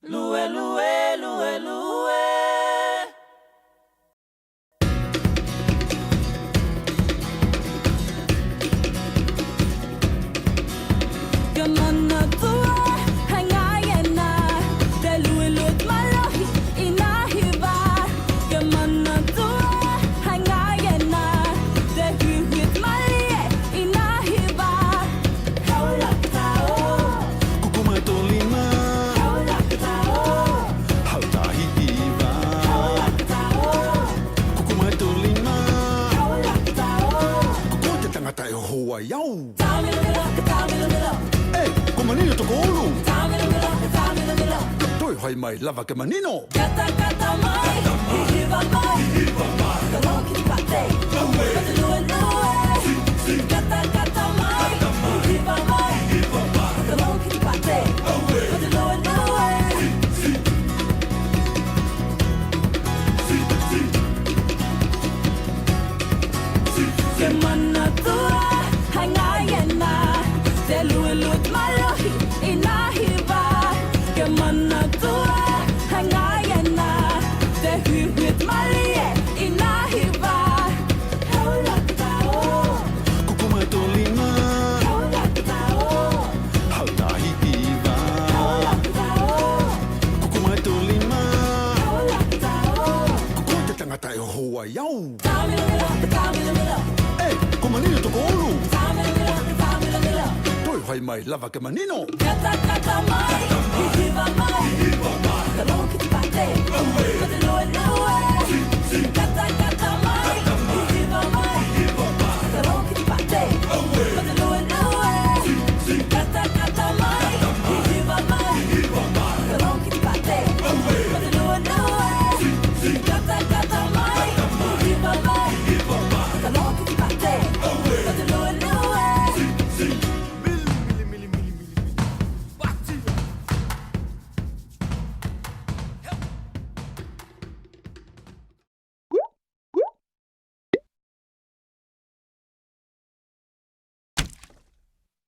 Lue, lue, lue, lue. Gamana tua, hangayana, deluilut malahi, inahiba. Gamana tua, hangayana, dehuhit malie, inahiba. Haulak tao, Kukumai tolima, haulak tao, hautahi iwa. haulak tao, Kukumai tolima, haulak tao. kuko te tangata e hoa iau. Tamilumila, tamilumila, E, ko manino toko olu. tamilumila, tamilumila. Toi hai mai lava ke manino. Kata kata mai, hihiva mai, kalong kini pate, kata lue lue. Kata kata mai, hihiva mai, kalong kini pate, kata lue lue. Kemana tua, hangayana, deluilut malahi, inahiba. Kemana tua, hangayana, dehuhit malie, inahiba. Haulak tao, Kukumai tolima, haulak tao, hautahi iwa. haulak tao, Kukumai tolima, haulak tao. kuko te tangata e hoa iau. Tamilumila, tamilumila, E, ko manino toko olu. tamilumila, tamilumila. Toi hai mai lava ke manino. Kata kata mai,